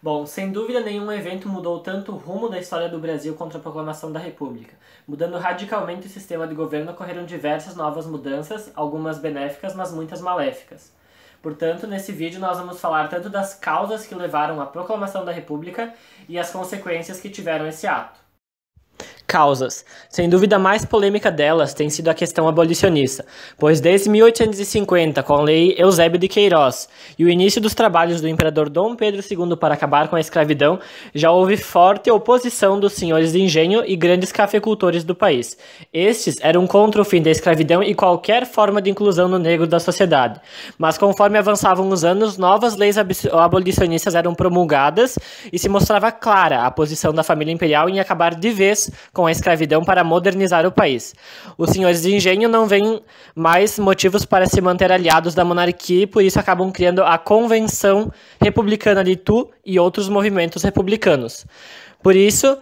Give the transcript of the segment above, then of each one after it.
Bom, sem dúvida nenhum evento mudou tanto o rumo da história do Brasil contra a proclamação da República. Mudando radicalmente o sistema de governo, ocorreram diversas novas mudanças, algumas benéficas, mas muitas maléficas. Portanto, nesse vídeo nós vamos falar tanto das causas que levaram à proclamação da República e as consequências que tiveram esse ato. Causas. Sem dúvida a mais polêmica delas tem sido a questão abolicionista, pois desde 1850, com a Lei Eusébio de Queiroz e o início dos trabalhos do imperador Dom Pedro II para acabar com a escravidão, já houve forte oposição dos senhores de engenho e grandes cafeicultores do país. Estes eram contra o fim da escravidão e qualquer forma de inclusão no negro da sociedade. Mas conforme avançavam os anos, novas leis abolicionistas eram promulgadas e se mostrava clara a posição da família imperial em acabar de vez com a escravidão para modernizar o país. Os senhores de engenho não veem mais motivos para se manter aliados da monarquia e por isso acabam criando a Convenção Republicana de Itu e outros movimentos republicanos. Por isso,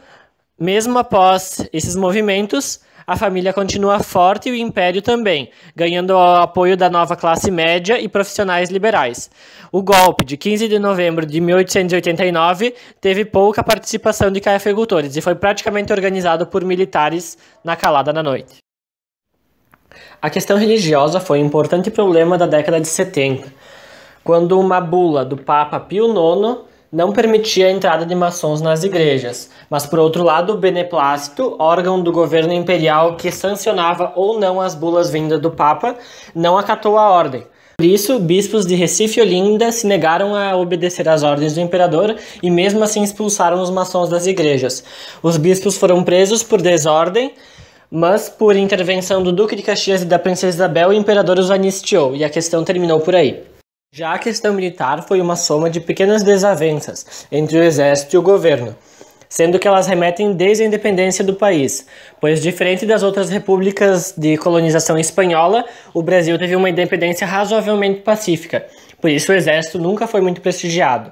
mesmo após esses movimentos, a família continua forte e o império também, ganhando o apoio da nova classe média e profissionais liberais. O golpe de 15 de novembro de 1889 teve pouca participação de cafeicultores e foi praticamente organizado por militares na calada da noite. A questão religiosa foi um importante problema da década de 70, quando uma bula do Papa Pio IX não permitia a entrada de maçons nas igrejas, mas por outro lado o beneplácito, órgão do governo imperial que sancionava ou não as bulas vindas do Papa, não acatou a ordem. Por isso, bispos de Recife e Olinda se negaram a obedecer às ordens do imperador e mesmo assim expulsaram os maçons das igrejas. Os bispos foram presos por desordem, mas por intervenção do Duque de Caxias e da Princesa Isabel, o imperador os anistiou e a questão terminou por aí. Já a questão militar foi uma soma de pequenas desavenças entre o exército e o governo, sendo que elas remetem desde a independência do país, pois diferente das outras repúblicas de colonização espanhola, o Brasil teve uma independência razoavelmente pacífica, por isso o exército nunca foi muito prestigiado.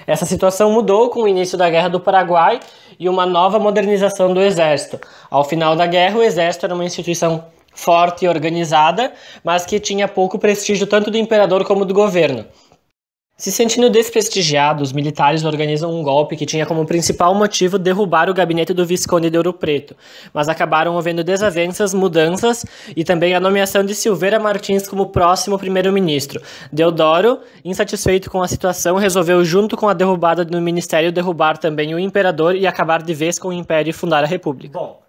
Essa situação mudou com o início da Guerra do Paraguai e uma nova modernização do exército. Ao final da guerra, o exército era uma instituição forte e organizada, mas que tinha pouco prestígio tanto do imperador como do governo. Se sentindo desprestigiados, os militares organizam um golpe que tinha como principal motivo derrubar o gabinete do Visconde de Ouro Preto, mas acabaram havendo desavenças, mudanças e também a nomeação de Silveira Martins como próximo primeiro-ministro. Deodoro, insatisfeito com a situação, resolveu, junto com a derrubada do ministério, derrubar também o imperador e acabar de vez com o império e fundar a república. Bom,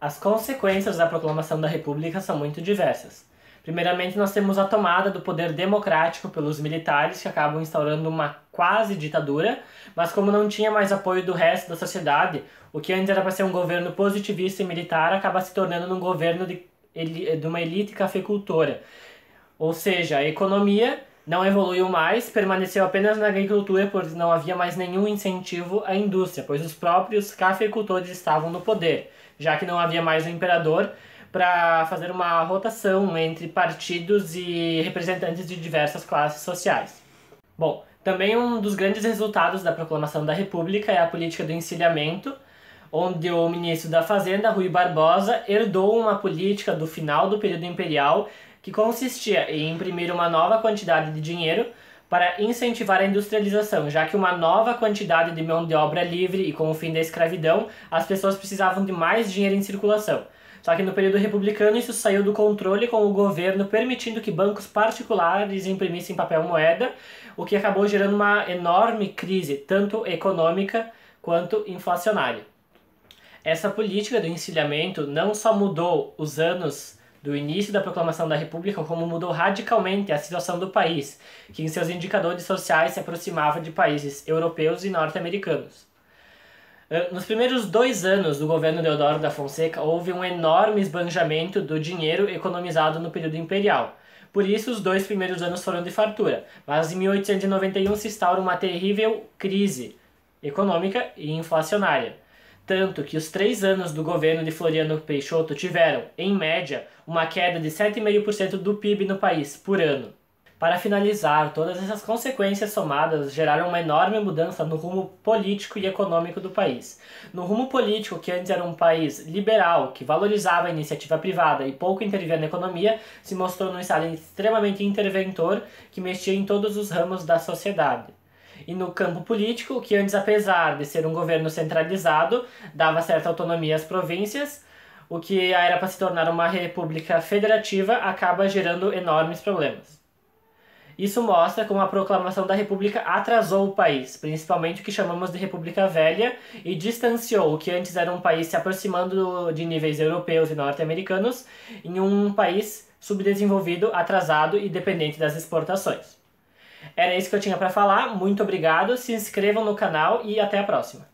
as consequências da proclamação da República são muito diversas. Primeiramente, nós temos a tomada do poder democrático pelos militares, que acabam instaurando uma quase ditadura, mas como não tinha mais apoio do resto da sociedade, o que antes era para ser um governo positivista e militar acaba se tornando um governo de uma elite cafeicultora. Ou seja, a economia não evoluiu mais, permaneceu apenas na agricultura, pois não havia mais nenhum incentivo à indústria, pois os próprios cafeicultores estavam no poder, já que não havia mais um imperador para fazer uma rotação entre partidos e representantes de diversas classes sociais. Bom, também um dos grandes resultados da proclamação da República é a política do encilhamento, onde o ministro da Fazenda, Rui Barbosa, herdou uma política do final do período imperial que consistia em imprimir uma nova quantidade de dinheiro para incentivar a industrialização, já que uma nova quantidade de mão de obra livre e com o fim da escravidão, as pessoas precisavam de mais dinheiro em circulação. Só que no período republicano isso saiu do controle, com o governo permitindo que bancos particulares imprimissem papel moeda, o que acabou gerando uma enorme crise, tanto econômica quanto inflacionária. Essa política do encilhamento não só mudou os anos do início da proclamação da República, como mudou radicalmente a situação do país, que em seus indicadores sociais se aproximava de países europeus e norte-americanos. Nos primeiros 2 anos do governo Deodoro da Fonseca, houve um enorme esbanjamento do dinheiro economizado no período imperial. Por isso, os 2 primeiros anos foram de fartura, mas em 1891 se instaura uma terrível crise econômica e inflacionária. Tanto que os 3 anos do governo de Floriano Peixoto tiveram, em média, uma queda de 7,5% do PIB no país por ano. Para finalizar, todas essas consequências somadas geraram uma enorme mudança no rumo político e econômico do país. No rumo político, que antes era um país liberal, que valorizava a iniciativa privada e pouco intervia na economia, se mostrou num estado extremamente interventor que mexia em todos os ramos da sociedade. E no campo político, que antes, apesar de ser um governo centralizado, dava certa autonomia às províncias, o que era para se tornar uma república federativa acaba gerando enormes problemas. Isso mostra como a proclamação da República atrasou o país, principalmente o que chamamos de República Velha, e distanciou o que antes era um país se aproximando de níveis europeus e norte-americanos em um país subdesenvolvido, atrasado e dependente das exportações. Era isso que eu tinha para falar, muito obrigado, se inscrevam no canal e até a próxima.